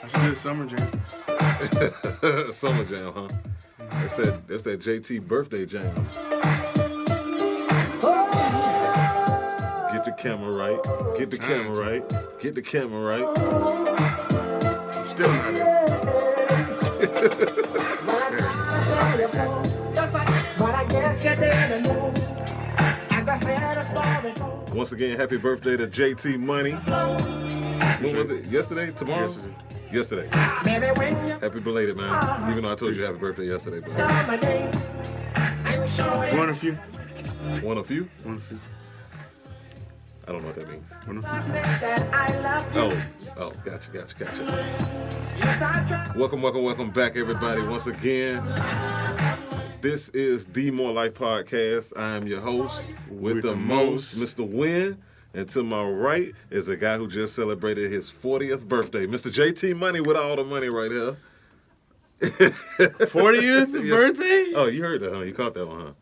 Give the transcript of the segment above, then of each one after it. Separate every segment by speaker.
Speaker 1: That's a good summer jam.
Speaker 2: Summer jam, huh? That's that JT birthday jam. Get the camera right. Get the camera right. Get the camera right.
Speaker 1: I'm still not there.
Speaker 2: Once again, happy birthday to JT Money. When was it? Yesterday? Tomorrow? Yesterday. Happy belated, man. Even though I told you happy birthday yesterday. But...
Speaker 1: One of you.
Speaker 2: One of you?
Speaker 1: One of you.
Speaker 2: I don't know what that means.
Speaker 1: One of you.
Speaker 2: Oh, gotcha. Welcome back, everybody. Once again, this is the MoreLife podcast. I am your host with the most, Mr. Wynn. And to my right is a guy who just celebrated his 40th birthday, Mr. JT Money with all the money right here.
Speaker 1: 40th birthday?
Speaker 2: Oh, you heard that, huh? You caught that one, huh?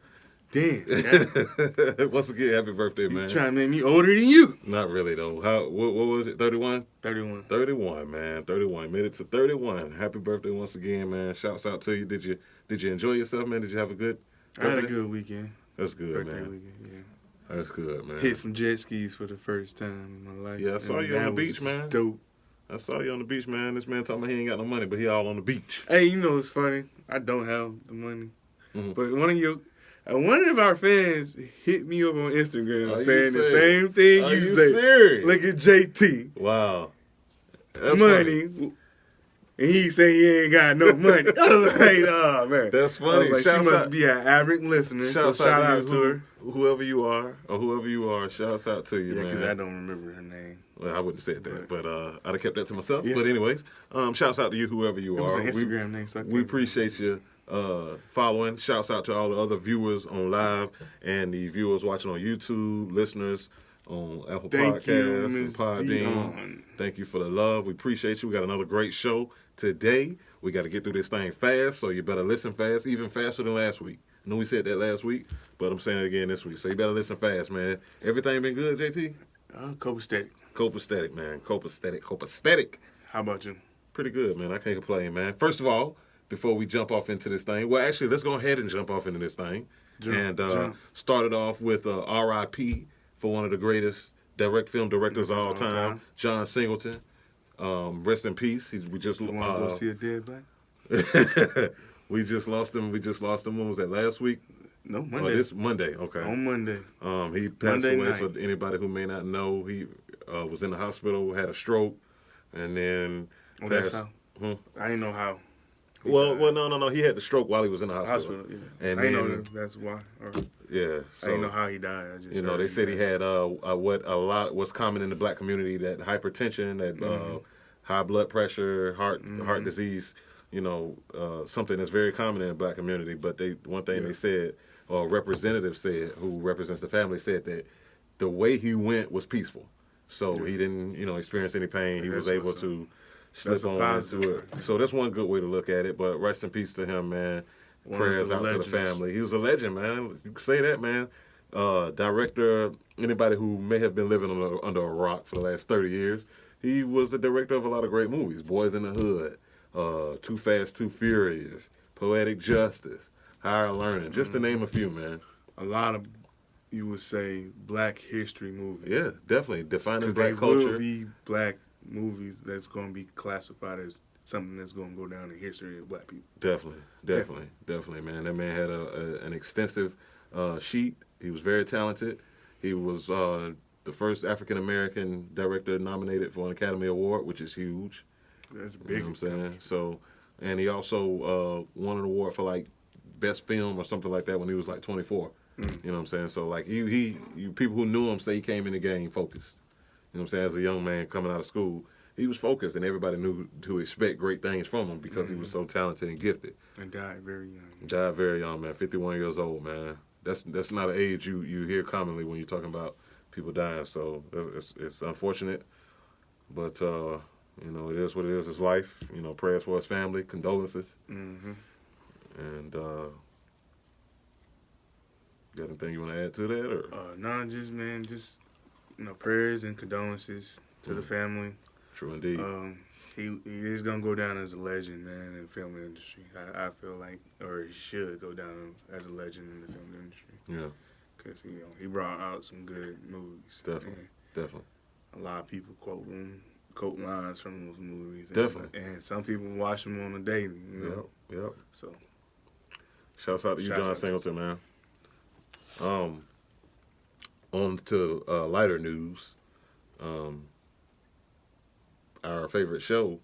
Speaker 1: Damn.
Speaker 2: Once again, happy birthday, man.
Speaker 1: You trying to make me older than you?
Speaker 2: Not really, though. What was it, 31?
Speaker 1: 31.
Speaker 2: 31, man. 31. Made it to 31. Happy birthday once again, man. Shouts out to you. Did you enjoy yourself, man? Did you have a good birthday?
Speaker 1: I had a good weekend.
Speaker 2: That's good,
Speaker 1: birthday
Speaker 2: man.
Speaker 1: Weekend, yeah.
Speaker 2: That's good, man.
Speaker 1: Hit some jet skis for the first time in my life.
Speaker 2: Yeah, I saw you on the beach, man.
Speaker 1: Dope.
Speaker 2: I saw you on the beach, man. This man talking about he ain't got no money, but he all on the beach.
Speaker 1: Hey, you know what's funny? I don't have the money.
Speaker 2: Mm-hmm.
Speaker 1: But one of our fans hit me up on Instagram
Speaker 2: Are
Speaker 1: saying
Speaker 2: you
Speaker 1: the same thing
Speaker 2: Are
Speaker 1: you say.
Speaker 2: Serious?
Speaker 1: Look at JT.
Speaker 2: Wow. That's
Speaker 1: money.
Speaker 2: Funny.
Speaker 1: And he say he ain't got no money. I was like, oh, man.
Speaker 2: That's funny.
Speaker 1: I was like, she must be an average listener. Shout out to her.
Speaker 2: Whoever you are, shouts out to you, man.
Speaker 1: Yeah, because I don't remember her name.
Speaker 2: Well, I wouldn't have said that, but I'd have kept that to myself.
Speaker 1: Yeah.
Speaker 2: But anyways, shouts out to you, whoever you are.
Speaker 1: It was an Instagram name, so
Speaker 2: we appreciate you following. Shouts out to all the other viewers on live and the viewers watching on YouTube, listeners on Apple Podcasts and Podbean. Thank you for the love. We appreciate you. We got another great show today. We got to get through this thing fast, so you better listen fast, even faster than last week. I know we said that last week, but I'm saying it again this week. So you better listen fast, man. Everything been good, JT?
Speaker 1: Copacetic.
Speaker 2: Copacetic, man. Copacetic.
Speaker 1: How about you?
Speaker 2: Pretty good, man. I can't complain, man. First of all, before we jump off into this thing, well, actually, let's go ahead and jump off into this thing. Start it off with R.I.P. for one of the greatest film directors of all time, John Singleton. Rest in peace. We just
Speaker 1: want to go see a dead black?
Speaker 2: We just lost him. When was that? Last week?
Speaker 1: No, Monday.
Speaker 2: This Monday. Okay.
Speaker 1: On Monday.
Speaker 2: He passed
Speaker 1: Monday
Speaker 2: away.
Speaker 1: night.
Speaker 2: For anybody who may not know, he was in the hospital, had a stroke, and then passed.
Speaker 1: That's how. I didn't know how.
Speaker 2: No. He had the stroke while he was in the hospital.
Speaker 1: Yeah.
Speaker 2: And
Speaker 1: I didn't know that's why.
Speaker 2: Yeah. So,
Speaker 1: I didn't know how he died. I just
Speaker 2: they said he had what's common in the black community, that hypertension, that high blood pressure, heart disease. Something that's very common in the black community. But one thing they said, or a representative said, who represents the family, said that the way he went was peaceful. So he didn't, experience any pain. He was able to slip on into it. So that's one good way to look at it. But rest in peace to him, man. Prayers out to the family. He was a legend, man. You can say that, man. Director, anybody who may have been living under a rock for the last 30 years, he was the director of a lot of great movies. Boys in the Hood, Too Fast, Too Furious, Poetic Justice, Higher Learning, just to name a few, man.
Speaker 1: A lot of, you would say, black history movies.
Speaker 2: Yeah, definitely. Defining black culture.
Speaker 1: There will be black movies that's going to be classified as something that's going to go down in the history of black people. Definitely,
Speaker 2: man. That man had an extensive sheet. He was very talented. He was the first African-American director nominated for an Academy Award, which is huge.
Speaker 1: That's big.
Speaker 2: You know what I'm saying? So, and he also won an award for like best film or something like that when he was like 24. You know what I'm saying? So like he people who knew him say he came in the game focused. You know what I'm saying? As a young man coming out of school, he was focused, and everybody knew to expect great things from him because he was so talented and gifted.
Speaker 1: And died very young.
Speaker 2: Died very young, man. 51 years old, man. That's not an age you hear commonly when you're talking about people dying. So it's unfortunate, but it is what it is. It's life. Prayers for his family, condolences, and got anything you want to add to that, or
Speaker 1: no, just prayers and condolences to the family.
Speaker 2: True indeed.
Speaker 1: He is gonna go down as a legend, man, in the film industry. I feel like, or he should go down as a legend in the film industry.
Speaker 2: Yeah.
Speaker 1: Because he brought out some good movies.
Speaker 2: Definitely.
Speaker 1: A lot of people quote lines from those movies.
Speaker 2: Definitely.
Speaker 1: And some people watch them on a daily.
Speaker 2: Yep.
Speaker 1: So.
Speaker 2: Shouts out to you, John Singleton, man. On to lighter news. Our favorite show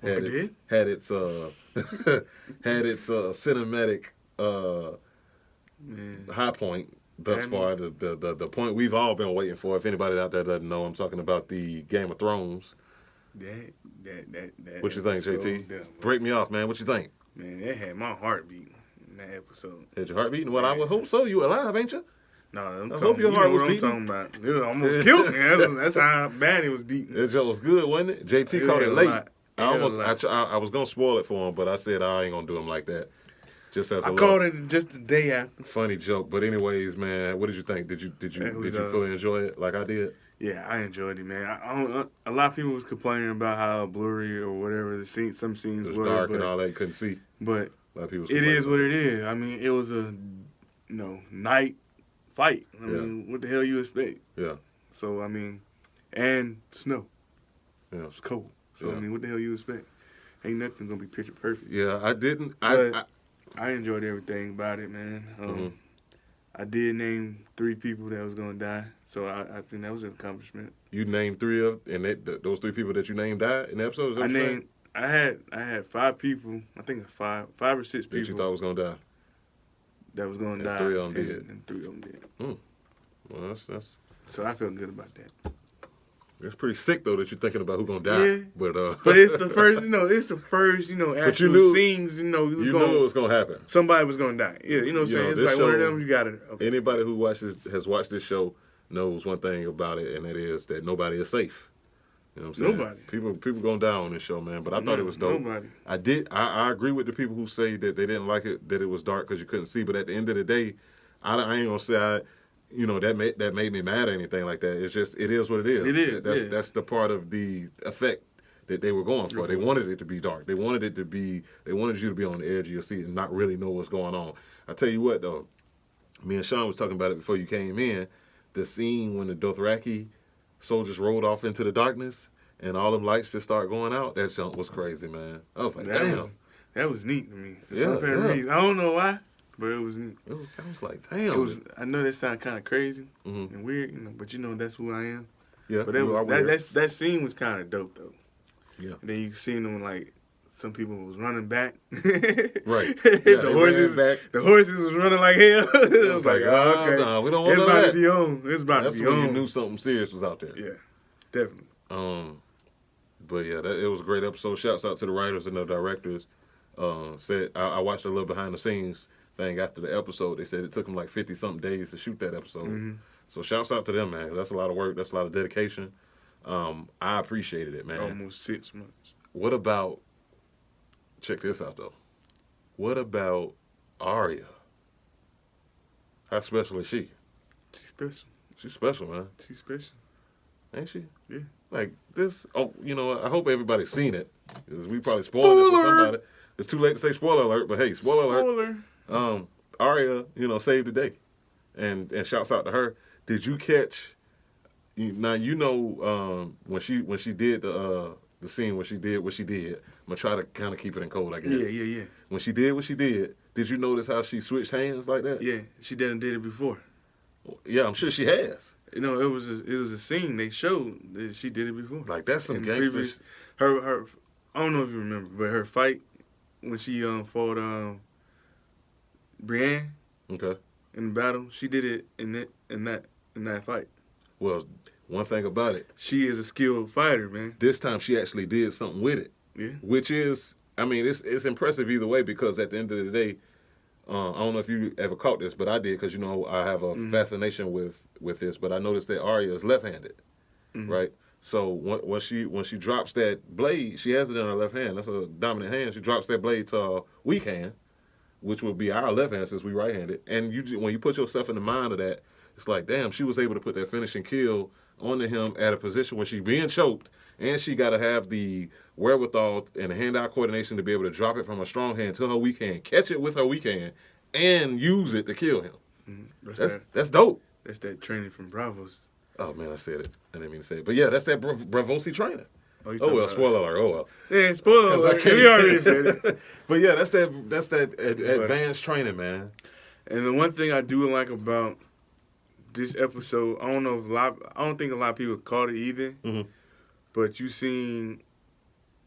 Speaker 2: had its cinematic high point thus far. The point we've all been waiting for. If anybody out there doesn't know, I'm talking about the Game of Thrones.
Speaker 1: That
Speaker 2: what you think, JT?
Speaker 1: Dumb,
Speaker 2: break me off, man. What you think?
Speaker 1: Man, that had my heart beating in that episode.
Speaker 2: Had your heart beating? Well, I would hope so. You alive, ain't you?
Speaker 1: No,
Speaker 2: I hope your heart was beating.
Speaker 1: I'm talking about. It almost killed me. That's how bad it was beating.
Speaker 2: That joke was good, wasn't it? JT caught it late. I was gonna spoil it for him, but I said I ain't gonna do him like that. Just as I
Speaker 1: caught it just the day after.
Speaker 2: Funny joke, but anyways, man, what did you think? Did you fully enjoy it like I did?
Speaker 1: Yeah, I enjoyed it, man. A lot of people was complaining about how blurry or whatever some scenes
Speaker 2: were dark and all that, you couldn't see.
Speaker 1: But a lot of people it is what it is. I mean, it was a night fight. I mean, what the hell you expect? Yeah. So I mean, and snow. Yeah, it's cold. So I mean, what the hell you expect? Ain't nothing gonna be picture perfect.
Speaker 2: Yeah, I didn't.
Speaker 1: I enjoyed everything about it, man. I did name 3 people that was gonna die, so I think that was an accomplishment.
Speaker 2: You named 3 of, and those 3 people that you named died in the episode.
Speaker 1: I had 5 people. I think 5 or 6 people
Speaker 2: that you thought was gonna die.
Speaker 1: That was gonna die.
Speaker 2: 3 of them did.
Speaker 1: And 3 of them did.
Speaker 2: Well, that's.
Speaker 1: So I felt good about that.
Speaker 2: It's pretty sick though that you're thinking about who's gonna die. Yeah.
Speaker 1: But it's the first, actual scenes, you knew it was gonna happen. Somebody was gonna die. Yeah, you know what I'm saying? It's like one of them, you got it. Okay.
Speaker 2: Anybody who has watched this show knows one thing about it, and that is that nobody is safe. You know what I'm saying? Nobody. People gonna die on this show, man. But I thought it was dope. Nobody. I agree with the people who say that they didn't like it, that it was dark because you couldn't see. But at the end of the day, I ain't gonna say that made me mad or anything like that. It's just it is what it is.
Speaker 1: It is.
Speaker 2: That's the part of the effect that they were going for. They wanted it to be dark. They wanted you to be on the edge of your seat and not really know what's going on. I tell you what though, me and Sean was talking about it before you came in. The scene when the Dothraki soldiers rolled off into the darkness and all them lights just started going out. That jump was crazy, man. I was like, damn.
Speaker 1: That was neat to me. For some apparent reason. I don't know why. But it was neat.
Speaker 2: I was like, damn.
Speaker 1: I know that sounds kind of crazy and weird, but that's who I am.
Speaker 2: Yeah.
Speaker 1: But that scene was kind of dope though. Yeah. And then you see them like some people was running back.
Speaker 2: Right.
Speaker 1: Yeah, the horses was running like hell. It was like, oh, okay.
Speaker 2: No, we don't want
Speaker 1: it's about
Speaker 2: that.
Speaker 1: To be on. It's about
Speaker 2: That's
Speaker 1: to be on.
Speaker 2: That's when you knew something serious was out there.
Speaker 1: Yeah, definitely.
Speaker 2: But yeah, it was a great episode. Shouts out to the writers and the directors. I watched a little behind the scenes thing after the episode. They said it took them like 50-something days to shoot that episode. Mm-hmm. So shouts out to them, man. That's a lot of work. That's a lot of dedication. I appreciated it, man.
Speaker 1: Almost 6 months.
Speaker 2: What about, check this out, though. What about Arya? How special is she?
Speaker 1: She's special.
Speaker 2: She's special, man.
Speaker 1: She's special.
Speaker 2: Ain't she?
Speaker 1: Yeah.
Speaker 2: Like this, I hope everybody's seen it. Because we probably spoiled it for somebody. It's too late to say spoiler alert, but hey, spoiler alert. Arya, saved the day, and shouts out to her. Did you catch? Now when she did the scene when she did what she did. I'm gonna try to kind of keep it in code, I guess.
Speaker 1: Yeah.
Speaker 2: When she did what she did you notice how she switched hands like that?
Speaker 1: Yeah, she did it before.
Speaker 2: Yeah, I'm sure she has.
Speaker 1: It was a scene they showed that she did it before.
Speaker 2: Like that's some gangster.
Speaker 1: Her I don't know if you remember, but her fight when she fought Brienne.
Speaker 2: Okay.
Speaker 1: In the battle, she did it in that fight.
Speaker 2: Well, one thing about it,
Speaker 1: she is a skilled fighter, man.
Speaker 2: This time she actually did something with it.
Speaker 1: Yeah.
Speaker 2: Which is, it's impressive either way because at the end of the day, I don't know if you ever caught this, but I did because I have a fascination with this. But I noticed that Arya is left-handed, right? So when she drops that blade, she has it in her left hand. That's a dominant hand. She drops that blade to her weak hand, which would be our left hand since we right-handed. And when you put yourself in the mind of that, it's like, damn, she was able to put that finishing kill onto him at a position where she's being choked, and she got to have the wherewithal and the hand-eye coordination to be able to drop it from her strong hand to her weak hand, catch it with her weak hand, and use it to kill him. Mm-hmm. That's dope.
Speaker 1: That's that training from Bravos.
Speaker 2: Oh, man, I said it. I didn't mean to say it. But, yeah, that's that Bravosi training.
Speaker 1: Oh well,
Speaker 2: spoiler alert. Oh, well.
Speaker 1: Yeah, spoiler alert. We already said it.
Speaker 2: But, yeah, that's that advanced training, man.
Speaker 1: And the one thing I do like about this episode, I don't think a lot of people caught it either. Mm-hmm. But you seen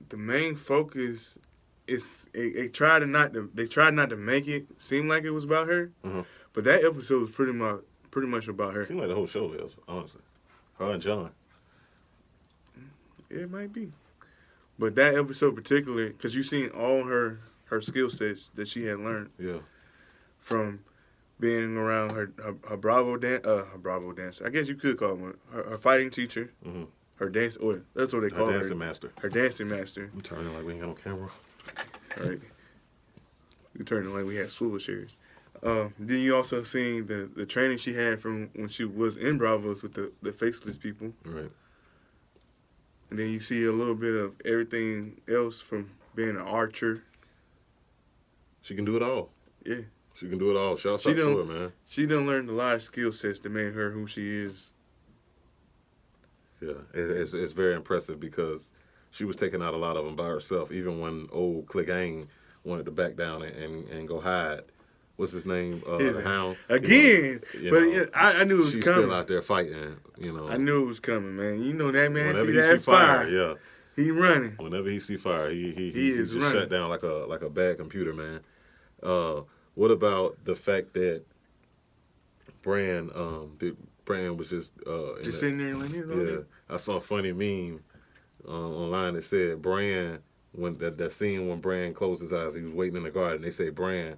Speaker 1: the main focus is they tried not to make it seem like it was about her. Mm-hmm. But that episode was pretty much about her.
Speaker 2: It seemed like the whole show is, honestly. Her and John.
Speaker 1: It might be. But that episode particularly, because you seen all her skill sets that she had learned. Yeah. From being around her Bravo dancer. I guess you could call him her fighting teacher. Mm-hmm. Her dance, or that's what they call her.
Speaker 2: Her dancing master.
Speaker 1: Her dancing master.
Speaker 2: I'm turning like we ain't got no camera.
Speaker 1: All right. We turning like we had swivel chairs. Then you also seen the training she had from when she was in Bravos with the faceless people. Right. And then you see a little bit of everything else from being an archer.
Speaker 2: She can do it all.
Speaker 1: Yeah.
Speaker 2: She can do it all. Shout out to her, man.
Speaker 1: She done learned a lot of skill sets that made her who she is.
Speaker 2: Yeah, it's very impressive because she was taking out a lot of them by herself. Even when old Clegane wanted to back down and go hide. What's his name? The Hound.
Speaker 1: Again. I knew it was
Speaker 2: she's
Speaker 1: coming.
Speaker 2: She's still out there fighting,
Speaker 1: I knew it was coming, man. You know that man see that fire.
Speaker 2: Yeah.
Speaker 1: He running.
Speaker 2: Whenever he see fire, he just running. Shut down like a bad computer, man. What about the fact that Bran was just
Speaker 1: sitting there like this?
Speaker 2: Yeah. I saw a funny meme online that said Bran, when that scene when Bran closed his eyes, he was waiting in the garden. They say Bran,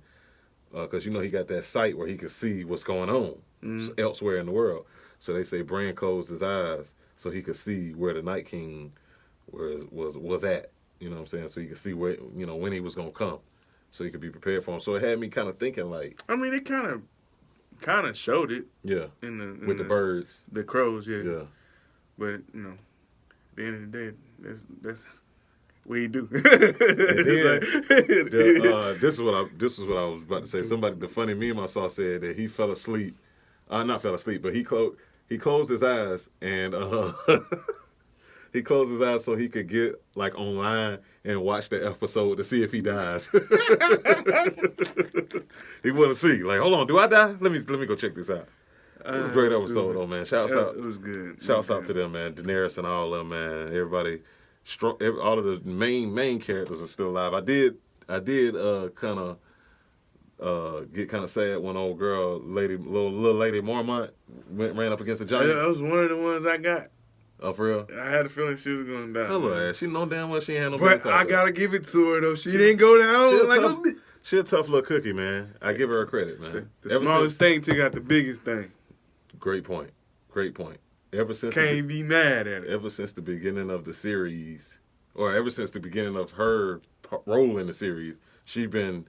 Speaker 2: because he got that sight where he could see what's going on elsewhere in the world. So they say Bran closed his eyes so he could see where the Night King was at. You know what I'm saying? So he could see where when he was gonna come, so he could be prepared for him. So it had me kind of thinking like.
Speaker 1: I mean, it kind of showed it.
Speaker 2: Yeah. With the birds,
Speaker 1: the crows. Yeah.
Speaker 2: Yeah.
Speaker 1: But at the end of the day, that's what you do.
Speaker 2: This is what I was about to say. The funny meme I saw said that he fell asleep. Not fell asleep, but he closed his eyes and he closed his eyes so he could get like online and watch the episode to see if he dies. He wanted to see. Like, hold on, do I die? Let me go check this out. It was a great episode though, man. Shouts out.
Speaker 1: It was good.
Speaker 2: Shouts out to them, man. Daenerys and all of them, man. Everybody, all of the main characters are still alive. I did kind of get kind of sad when old girl, little lady Mormont ran up against the giant.
Speaker 1: Yeah, that was one of the ones I got.
Speaker 2: Oh, for real?
Speaker 1: I had a feeling she was going to die.
Speaker 2: Hello, ass. She know damn well she ain't had no
Speaker 1: business. But I got to give it to her, though. She didn't go down
Speaker 2: she a tough little cookie, man. I give her credit, man.
Speaker 1: The smallest thing took out the biggest thing.
Speaker 2: Great point. Ever since
Speaker 1: Can't be mad at it.
Speaker 2: Ever since the beginning of the series, or ever since the beginning of her role in the series, she been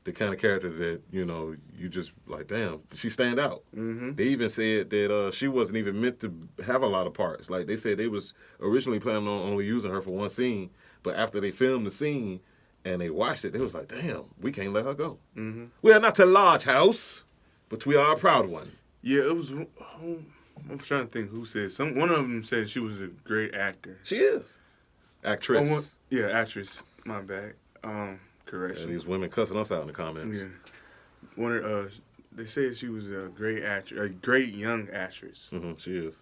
Speaker 2: the kind of character that, you just like, damn, she stand out. Mm-hmm. They even said that she wasn't even meant to have a lot of parts. Like, they said they was originally planning on only using her for one scene, but after they filmed the scene and they watched it, they was like, damn, we can't let her go. Mm-hmm. We are not a large house, but we are a proud one.
Speaker 1: Yeah, it was... I'm trying to think who said. One of them said she was a great actor.
Speaker 2: She is. Actress.
Speaker 1: Actress. My bad. Correction.
Speaker 2: Yeah, these women cussing us out in the comments.
Speaker 1: Yeah. They said she was a great actress, a great young actress.
Speaker 2: Mm-hmm, she is.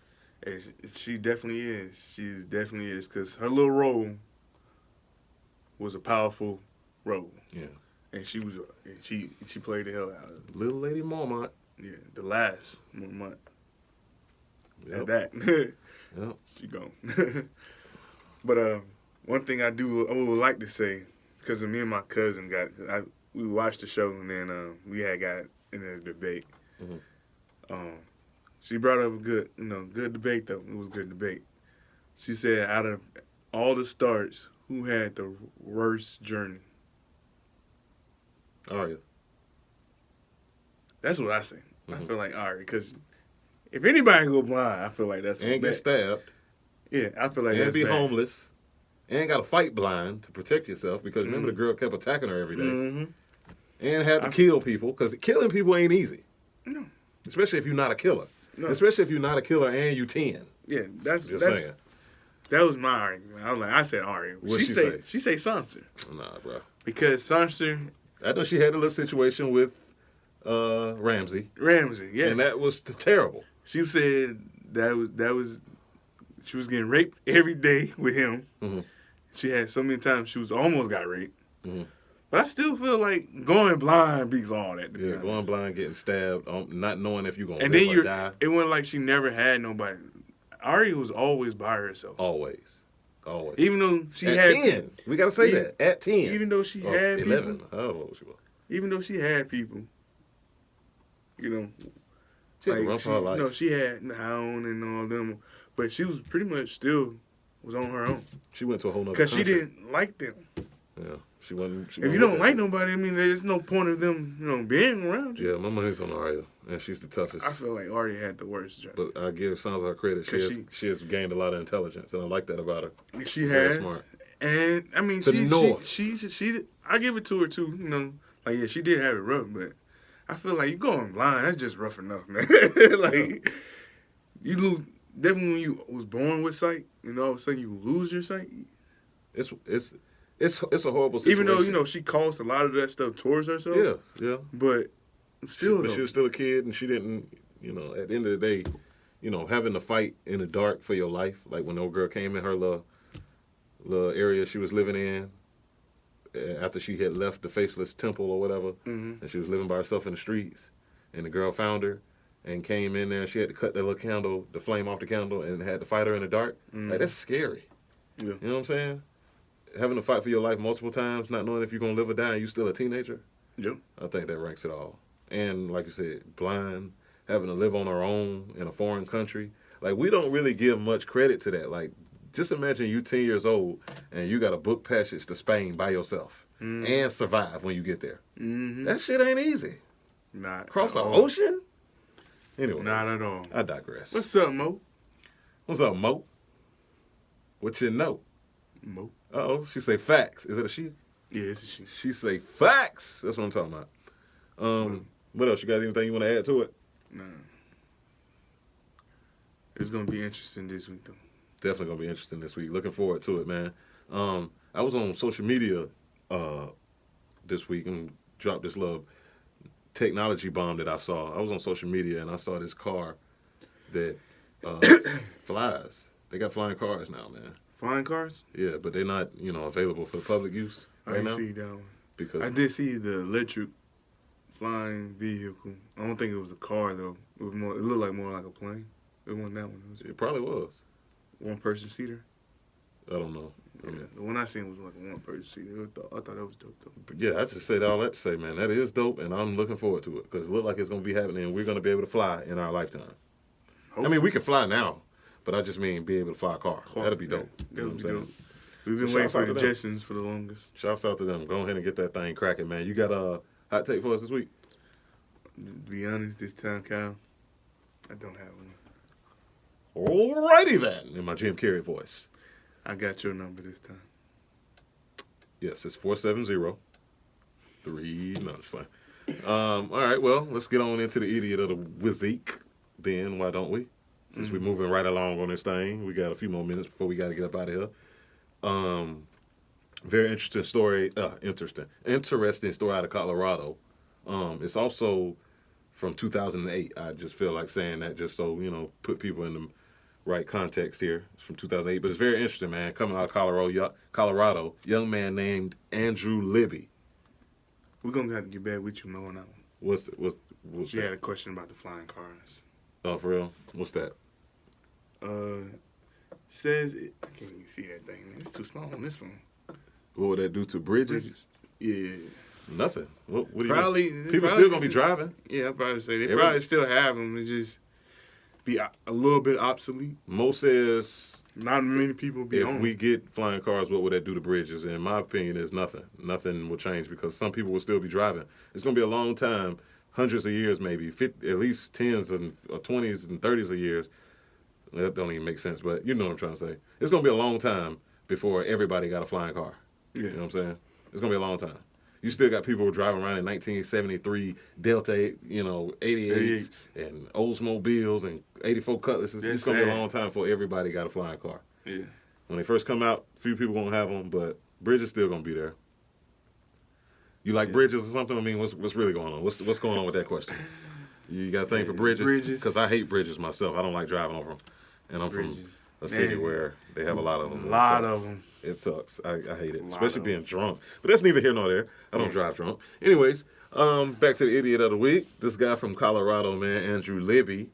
Speaker 1: And she definitely is. She definitely is, because her little role was a powerful role. Yeah. And she played the hell out of it.
Speaker 2: Little Lady Mormont.
Speaker 1: Yeah, the last Mormont.
Speaker 2: Yep.
Speaker 1: At that. Yep. She gone. But one thing I would like to say, because me and my cousin we watched the show and then we had got in a debate. Mm-hmm. She brought up a good debate though. It was a good debate. She said, out of all the Starks, who had the worst journey?
Speaker 2: Arya.
Speaker 1: That's what I say. Mm-hmm. I feel like Arya, because if anybody go blind, I feel like that's
Speaker 2: and get stabbed.
Speaker 1: Yeah, I feel like
Speaker 2: and
Speaker 1: that's
Speaker 2: be
Speaker 1: bad.
Speaker 2: homeless, and got to fight blind to protect yourself because remember the girl kept attacking her every day, and had to kill people because killing people ain't easy.
Speaker 1: No,
Speaker 2: especially if you're not a killer.
Speaker 1: No.
Speaker 2: Especially if you're not a killer and you 10.
Speaker 1: Yeah, that's
Speaker 2: saying.
Speaker 1: That was my argument. I said argument.
Speaker 2: What'd she say?
Speaker 1: She say Sansa.
Speaker 2: Nah, bro.
Speaker 1: Because Sansa.
Speaker 2: I know she had a little situation with Ramsay.
Speaker 1: Yeah.
Speaker 2: And that was terrible.
Speaker 1: She said that was she was getting raped every day with him. Mm-hmm. She had so many times she was almost got raped. Mm-hmm. But I still feel like going blind beats all that.
Speaker 2: Yeah, going blind, getting stabbed, not knowing if you're going to
Speaker 1: live or die. It wasn't like she never had nobody. Arya was always by herself.
Speaker 2: Always.
Speaker 1: Even though she
Speaker 2: at
Speaker 1: had
Speaker 2: 10. We got to say that. At 10.
Speaker 1: Even though she had
Speaker 2: 11.
Speaker 1: people.
Speaker 2: I don't know what she was.
Speaker 1: Even though she had people. You know.
Speaker 2: She had to run for her life.
Speaker 1: You know, she had the Hound and all them. But she was pretty much still was on her own.
Speaker 2: She went to a whole nother country.
Speaker 1: Because she didn't like them.
Speaker 2: Yeah. She wasn't
Speaker 1: if you don't like nobody, I mean, there's no point of them, being around you.
Speaker 2: Yeah, my money's on Arya, and she's the toughest.
Speaker 1: I feel like Arya had the worst job.
Speaker 2: But I give Sansa her credit. She has gained a lot of intelligence, and I like that about her.
Speaker 1: She has. Smart. And, I mean, she I give it to her, too, Like, yeah, she did have it rough, but I feel like you going blind, that's just rough enough, man. Like, you lose, definitely when you was born with sight, and all of a sudden you lose your sight.
Speaker 2: It's a horrible situation.
Speaker 1: Even though, she caused a lot of that stuff towards herself.
Speaker 2: Yeah.
Speaker 1: But still,
Speaker 2: she was still a kid, and she didn't, at the end of the day, having to fight in the dark for your life, like when the old girl came in her little area she was living in, after she had left the faceless temple or whatever, and she was living by herself in the streets, and the girl found her and came in there, and she had to cut that little candle, the flame off the candle, and had to fight her in the dark. Like, that's scary.
Speaker 1: Yeah.
Speaker 2: You know what I'm saying? Having to fight for your life multiple times, not knowing if you're going to live or die, and you're still a teenager.
Speaker 1: Yep.
Speaker 2: I think that ranks it all. And like you said, blind, having to live on our own in a foreign country. Like, we don't really give much credit to that. Like, just imagine you 10 years old and you got a book passage to Spain by yourself and survive when you get there. Mm-hmm. That shit ain't easy.
Speaker 1: Not
Speaker 2: Cross an ocean? Anyway.
Speaker 1: Not at all.
Speaker 2: I digress.
Speaker 1: What's up, Mo?
Speaker 2: What's up, Mo? What you know?
Speaker 1: Mo.
Speaker 2: Uh-oh, she say facts. Is it a she?
Speaker 1: Yeah, it's a she.
Speaker 2: She say facts. That's what I'm talking about. What else? You got anything you want to add to it?
Speaker 1: Nah. It's going to be interesting this week, though.
Speaker 2: Definitely going to be interesting this week. Looking forward to it, man. I was on social media this week and dropped this little technology bomb that I saw. I was on social media and I saw this car that flies. They got flying cars now, man.
Speaker 1: Flying cars?
Speaker 2: Yeah, but they're not, available for public use right now.
Speaker 1: I see that one.
Speaker 2: Because
Speaker 1: I did see the electric flying vehicle. I don't think it was a car though. It looked like more like a plane. It wasn't that one.
Speaker 2: It probably was.
Speaker 1: One person seater.
Speaker 2: I don't know.
Speaker 1: Yeah, the one I seen was like a one person seater. I thought that was dope though.
Speaker 2: But yeah, I just said all that to say, man, that is dope, and I'm looking forward to it because it looks like it's gonna be happening, and we're gonna be able to fly in our lifetime. Hopefully. I mean, we can fly now, but I just mean be able to fly a car. That'd be dope.
Speaker 1: Yeah, that would be dope. We've been waiting for the Jetsons for the longest.
Speaker 2: Shouts out to them. Go ahead and get that thing cracking, man. You got a hot take for us this week?
Speaker 1: To be honest, this time, Kyle, I don't have one.
Speaker 2: Alrighty then, in my Jim Carrey voice.
Speaker 1: I got your number this time.
Speaker 2: Yes, it's 470-3. No, it's fine. All right, well, let's get on into the idiot of the week then, why don't we? Since we're moving right along on this thing. We got a few more minutes before we got to get up out of here. Very interesting story. Interesting story out of Colorado. It's also from 2008. I just feel like saying that just so, put people in the right context here. It's from 2008, but it's very interesting, man. Coming out of Colorado, young man named Andrew Libby.
Speaker 1: We're going to have to get back with you, Mo, on that one.
Speaker 2: What's
Speaker 1: you had a question about the flying cars.
Speaker 2: Oh, for real? What's that?
Speaker 1: Says, I can't even see that thing, man. It's too small on this one.
Speaker 2: What would that do to bridges?
Speaker 1: Yeah.
Speaker 2: Nothing. What do
Speaker 1: probably,
Speaker 2: you mean? People still going to be driving.
Speaker 1: Yeah, I'd probably say. They probably still have them. It just be a little bit obsolete.
Speaker 2: Mo says
Speaker 1: not many people be on.
Speaker 2: If we get flying cars, what would that do to bridges? And in my opinion, is nothing. Nothing will change because some people will still be driving. It's going to be a long time hundreds of years, maybe 50, at least 10s and 20s and 30s of years. That don't even make sense, but you know what I'm trying to say. It's going to be a long time before everybody got a flying car. Yeah. You know what I'm saying? It's going to be a long time. You still got people driving around in 1973 Delta, 88s and Oldsmobiles and 84 Cutlasses. It's going to be a long time before everybody got a flying car. Yeah. When they first come out, few people going to have them, but Bridges still going to be there. You like Bridges or something? I mean, what's really going on? What's going on with that question? You got a thing for Bridges? Because I hate Bridges myself. I don't like driving over them. And I'm from a city where they have a lot of them.
Speaker 1: A lot of them.
Speaker 2: It sucks. I hate it, especially being drunk. But that's neither here nor there. I don't drive drunk. Anyways, back to the idiot of the week. This guy from Colorado, man, Andrew Libby,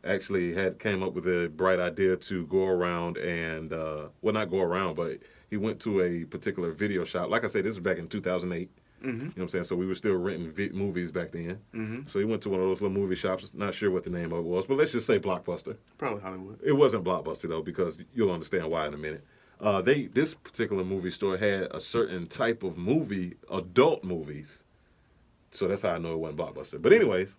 Speaker 2: actually came up with a bright idea to go around and, not go around, but he went to a particular video shop. Like I said, this was back in 2008. You know what I'm saying? So we were still renting movies back then. So he went to one of those little movie shops. Not sure what the name of it was, but let's just say Blockbuster.
Speaker 1: Probably Hollywood.
Speaker 2: It wasn't Blockbuster, though, because you'll understand why in a minute. This particular movie store had a certain type of movie, adult movies. So that's how I know it wasn't Blockbuster. But anyways,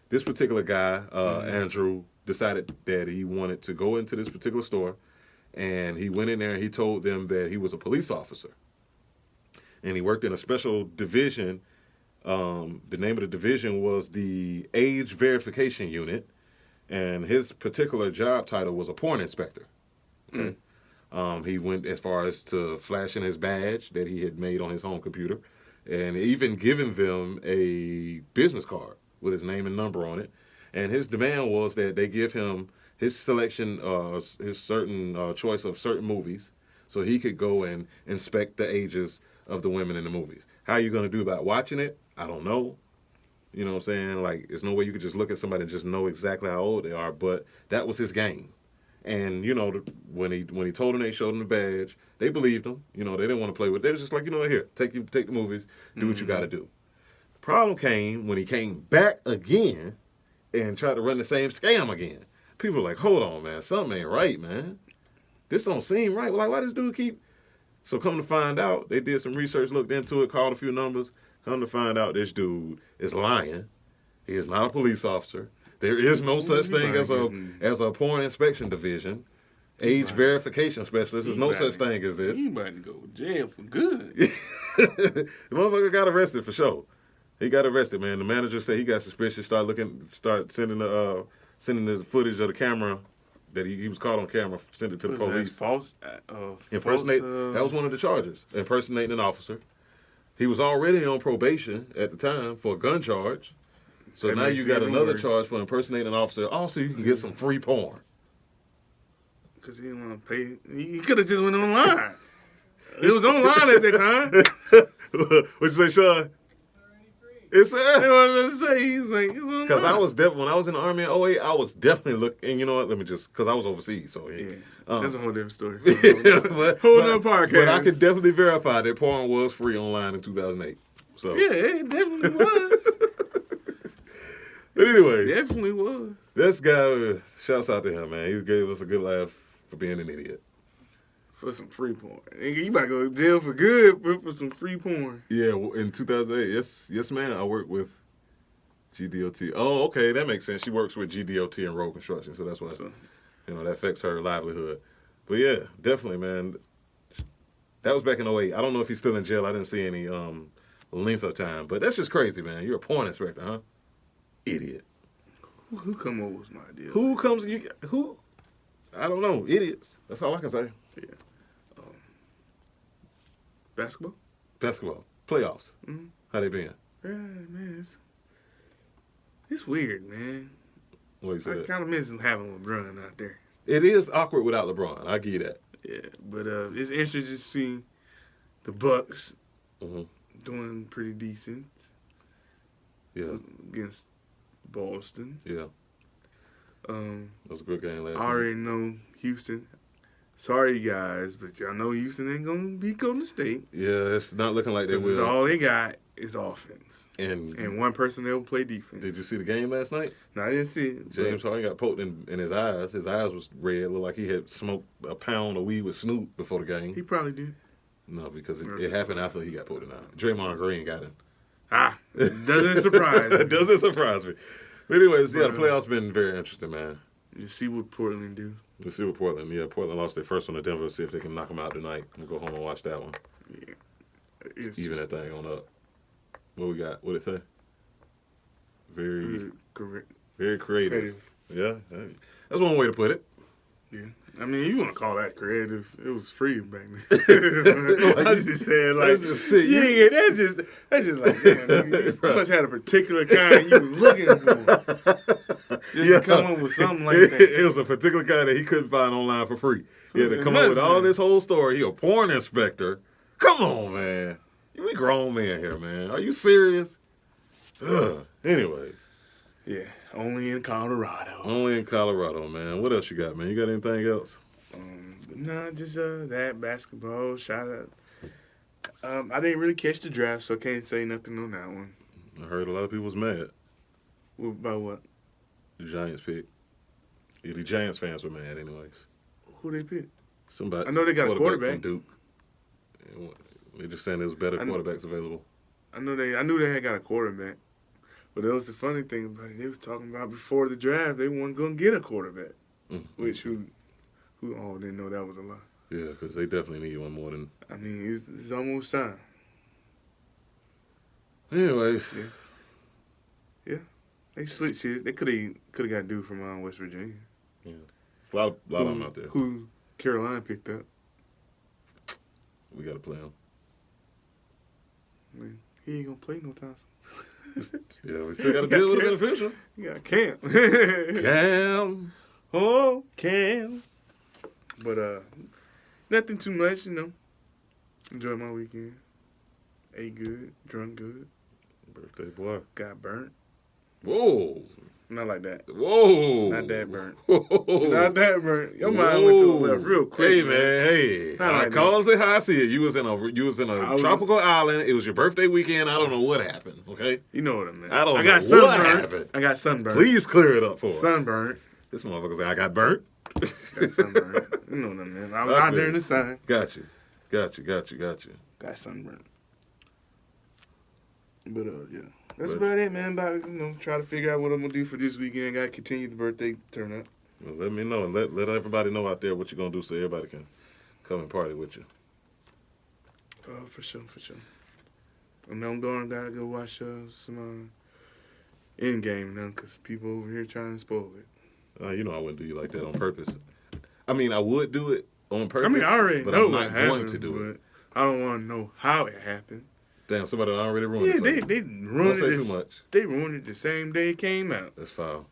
Speaker 2: this particular guy, Andrew, decided that he wanted to go into this particular store. And he went in there and he told them that he was a police officer. And he worked in a special division. The name of the division was the Age Verification Unit. And his particular job title was a porn inspector. Okay? He went as far as to flashing his badge that he had made on his home computer. And even giving them a business card with his name and number on it. And his demand was that they give him his selection, his certain choice of certain movies so he could go and inspect the ages of the women in the movies. How are you going to do about watching it? I don't know. You know what I'm saying? Like, there's no way you could just look at somebody and just know exactly how old they are, but that was his game. And, when he told them, they showed him the badge, they believed him. They didn't want to play with it. They was just like, here, take the movies, do what you got to do. The problem came when he came back again and tried to run the same scam again. People are like, hold on, man, something ain't right, man. This don't seem right. Like, why this dude keep... So come to find out, they did some research, looked into it, called a few numbers. Come to find out, this dude is lying. He is not a police officer. There is no such thing as a porn inspection division. Age verification specialist. There's no such thing as this.
Speaker 1: He about to go to jail for good.
Speaker 2: The motherfucker got arrested for sure. He got arrested, man. The manager said he got suspicious. Start sending the footage of the camera that he was caught on camera. Sent it to the police.
Speaker 1: False.
Speaker 2: Impersonate. That was one of the charges. Impersonating an officer. He was already on probation at the time for a gun charge. So now you got another charge for impersonating an officer. Also, you can get some free porn.
Speaker 1: Because he didn't want to pay. He could have just went online. It was online at that time.
Speaker 2: What'd you say, Sean? It's
Speaker 1: I was going to say, he's like, it's online.
Speaker 2: Because when I was in the Army in 2008, I was definitely looking, and you know what, because I was overseas, so yeah.
Speaker 1: That's a whole different story.
Speaker 2: Whole other podcast. But I could definitely verify that porn was free online in 2008. So.
Speaker 1: Yeah, it definitely was.
Speaker 2: But anyway.
Speaker 1: Definitely was.
Speaker 2: This guy, shouts out to him, man. He gave us a good laugh for being an idiot.
Speaker 1: For some free porn. You about to go to jail for good for some free porn.
Speaker 2: Yeah, in 2008, yes, man, I worked with GDOT. Oh, okay, that makes sense. She works with GDOT and road construction, so that's why, that affects her livelihood. But yeah, definitely, man. That was back in 2008. I don't know if he's still in jail. I didn't see any length of time, but that's just crazy, man. You're a porn inspector, huh? Idiot.
Speaker 1: Who come up with my idea?
Speaker 2: Who? I don't know. Idiots. That's all I can say.
Speaker 1: Yeah. Basketball?
Speaker 2: Basketball. Playoffs. Mm-hmm. How they been?
Speaker 1: Yeah, man. It's weird, man.
Speaker 2: What you said?
Speaker 1: I kind of miss having LeBron out there.
Speaker 2: It is awkward without LeBron. I get that.
Speaker 1: Yeah, but it's interesting to see the Bucks doing pretty decent.
Speaker 2: Yeah.
Speaker 1: Against Boston.
Speaker 2: Yeah. That was a good game last night.
Speaker 1: I already know Houston. Sorry, guys, but y'all know Houston ain't going to beat Golden State.
Speaker 2: Yeah, it's not looking like they will.
Speaker 1: All they got is offense.
Speaker 2: And
Speaker 1: one person that will play defense.
Speaker 2: Did you see the game last night?
Speaker 1: No, I didn't see it.
Speaker 2: James Harden got poked in his eyes. His eyes was red. Looked like he had smoked a pound of weed with Snoop before the game.
Speaker 1: He probably did.
Speaker 2: No, because it happened after he got poked in the eye. Draymond Green got him.
Speaker 1: It doesn't surprise me.
Speaker 2: It doesn't surprise me. But anyways, yeah, the playoffs been very interesting, man.
Speaker 1: You see what Portland do.
Speaker 2: Let's see what Portland. Yeah, Portland lost their first one to Denver. See if they can knock them out tonight. We'll go home and watch that one.
Speaker 1: Yeah.
Speaker 2: Even that thing on up. What we got? What it say? Very creative. Yeah, that's one way to put it.
Speaker 1: Yeah. I mean, you want to call that creative? It was free back then. I just said like, yeah, that's just like, damn, you must have had a particular kind you was looking for, just to come up with something like that.
Speaker 2: It was a particular kind that he couldn't find online for free. He had to come up with all this whole story. He a porn inspector. Come on, man. We grown men here, man. Are you serious? Anyways.
Speaker 1: Yeah, only in Colorado.
Speaker 2: Only in Colorado, man. What else you got, man? You got anything else?
Speaker 1: No, just that basketball. Shout out. I didn't really catch the draft, so I can't say nothing on that one.
Speaker 2: I heard a lot of people was mad.
Speaker 1: About what?
Speaker 2: The Giants pick. Yeah, the Giants fans were mad anyways.
Speaker 1: Who they pick?
Speaker 2: Somebody.
Speaker 1: I know they got a quarterback.
Speaker 2: From Duke. They're just saying there's better quarterbacks available.
Speaker 1: I knew they had got a quarterback. But that was the funny thing about it. They was talking about before the draft, they weren't going to get a quarterback. Mm-hmm. Which who all didn't know that was a lie.
Speaker 2: Yeah, because they definitely need one more than...
Speaker 1: I mean, it's almost time.
Speaker 2: Anyways.
Speaker 1: Yeah. They slick shit. They could have got a dude from West Virginia.
Speaker 2: Yeah. There's a lot of them out there.
Speaker 1: Who Carolina picked up.
Speaker 2: We got to play him.
Speaker 1: I mean, he ain't going to play no time soon.
Speaker 2: Yeah, we still got to deal with an official.
Speaker 1: You got Cam.
Speaker 2: Cam.
Speaker 1: Oh, Cam. But nothing too much, Enjoyed my weekend. Ate good, drunk good.
Speaker 2: Birthday boy.
Speaker 1: Got burnt.
Speaker 2: Whoa.
Speaker 1: Not like that.
Speaker 2: Whoa.
Speaker 1: Not that burnt.
Speaker 2: Whoa.
Speaker 1: Not that burnt. Your mind went to the left real quick.
Speaker 2: Hey, man. Hey. I calls it how I see it. You was in a tropical island. It was your birthday weekend. I don't know what happened, okay?
Speaker 1: You know what I mean.
Speaker 2: I got sunburned.
Speaker 1: I got sunburned.
Speaker 2: Please clear it up for us.
Speaker 1: Sunburned.
Speaker 2: This motherfucker said I got burnt.
Speaker 1: Got sunburned. You know what I mean. I was out there in the sun.
Speaker 2: Got you. Got
Speaker 1: Got sunburned. But, yeah. That's about it, man. About try to figure out what I'm gonna do for this weekend. Got to continue the birthday turn up.
Speaker 2: Well, let me know and let everybody know out there what you're gonna do, so everybody can come and party with you.
Speaker 1: Oh, for sure. And I'm gotta go watch some Endgame now, cause people over here trying to spoil it.
Speaker 2: I wouldn't do you like that on purpose. I mean, I would do it on purpose.
Speaker 1: I mean, I already
Speaker 2: but
Speaker 1: know
Speaker 2: I'm
Speaker 1: what
Speaker 2: not
Speaker 1: happened,
Speaker 2: going to do it.
Speaker 1: I don't want to know how it happened.
Speaker 2: Damn, somebody already ruined it.
Speaker 1: Yeah, they ruined it.
Speaker 2: Too much.
Speaker 1: They ruined it the same day it came out.
Speaker 2: That's foul.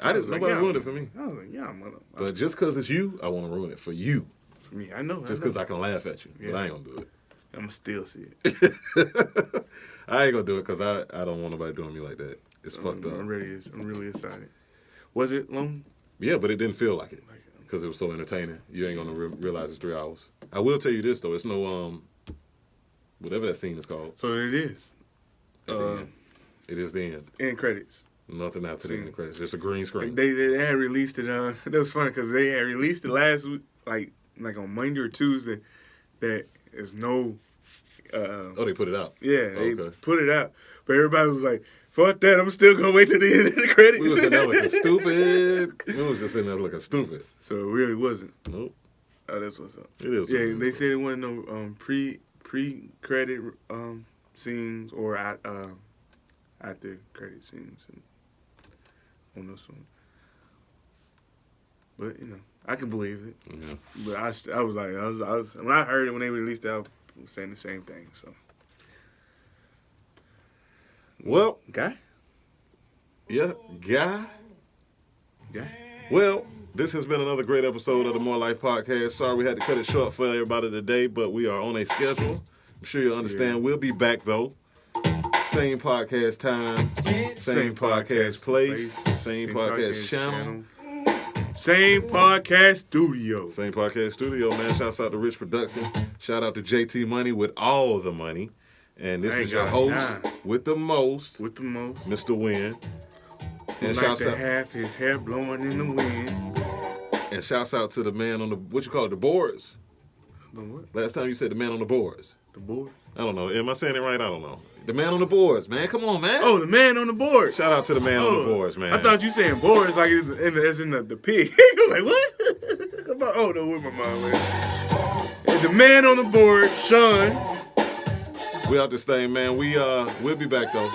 Speaker 2: Nobody ruined it for me.
Speaker 1: I was like, yeah, mother.
Speaker 2: But just because it's you, I want to ruin it for you.
Speaker 1: For me, I know.
Speaker 2: Just because I can laugh at you, but I ain't gonna do it.
Speaker 1: I'm gonna still see it.
Speaker 2: I ain't gonna do it because I don't want nobody doing me like that. It's fucked up.
Speaker 1: I'm really excited. Was it long?
Speaker 2: Yeah, but it didn't feel like it because it was so entertaining. You ain't gonna realize it's 3 hours. I will tell you this though, it's no whatever that scene is called.
Speaker 1: So it is.
Speaker 2: It is the end.
Speaker 1: End credits.
Speaker 2: Nothing after the end credits. Just a green screen.
Speaker 1: They had released it. That was funny because they had released it last week, like on Monday or Tuesday. That is no.
Speaker 2: They put it out.
Speaker 1: Yeah, they put it out, but everybody was like, "Fuck that! I'm still gonna wait till the end of the credits."
Speaker 2: We was in there looking stupid. We was just in there looking stupid.
Speaker 1: So it really wasn't.
Speaker 2: Nope.
Speaker 1: Oh, that's what's up.
Speaker 2: It is.
Speaker 1: Yeah, they said it wasn't no pre-credit scenes or after credit scenes on this one. But I can believe it.
Speaker 2: Yeah.
Speaker 1: But I was like, when I heard it when they released it, I was saying the same thing. So.
Speaker 2: Well,
Speaker 1: guy.
Speaker 2: Yeah, guy. Well, this has been another great episode of the More Life Podcast. Sorry we had to cut it short for everybody today, but we are on a schedule. I'm sure you'll understand. Yeah. We'll be back, though. Same podcast time, same podcast place, same podcast channel.
Speaker 1: Same podcast studio.
Speaker 2: Same podcast studio, man. Shouts out to Rich Production. Shout out to JT Money with all the money. And this is your host with the most.
Speaker 1: With the most.
Speaker 2: Mr. Wynn.
Speaker 1: And shouts out to have his hair blowing in the wind.
Speaker 2: And shouts out to the man on the, what you call it, the boards?
Speaker 1: The what?
Speaker 2: Last time you said the man on the boards.
Speaker 1: The boards?
Speaker 2: I don't know. Am I saying it right? I don't know. The man on the boards, man. Come on, man.
Speaker 1: Oh, the man on the board.
Speaker 2: Shout out to the man on the boards, man.
Speaker 1: I thought you saying boards like as in the pig. I'm like, what? Oh, no, where my mind went. And the man on the board, Sean.
Speaker 2: We out this thing, man. We'll be back, though.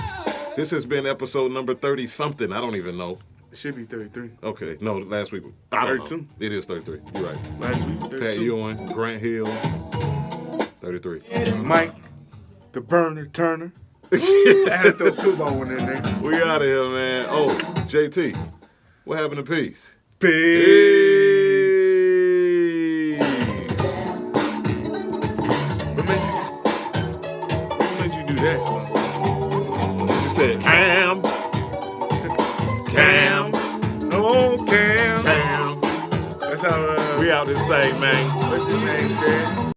Speaker 2: This has been episode number 30-something. I don't even know.
Speaker 1: It should be 33.
Speaker 2: Okay. No, last week. I don't
Speaker 1: 32.
Speaker 2: know. It is 33. You're right.
Speaker 1: Last week, 32.
Speaker 2: Pat Ewing, Grant Hill, 33.
Speaker 1: Mike, the Burner Turner. I had to throw football one in there.
Speaker 2: We out of here, man. Oh, JT, what happened to peace?
Speaker 1: Peace. What made you do that?
Speaker 2: You said Cam.
Speaker 1: Oh, Cam.
Speaker 2: Cam.
Speaker 1: That's how
Speaker 2: We out this thing, man.
Speaker 1: What's his name, Fred?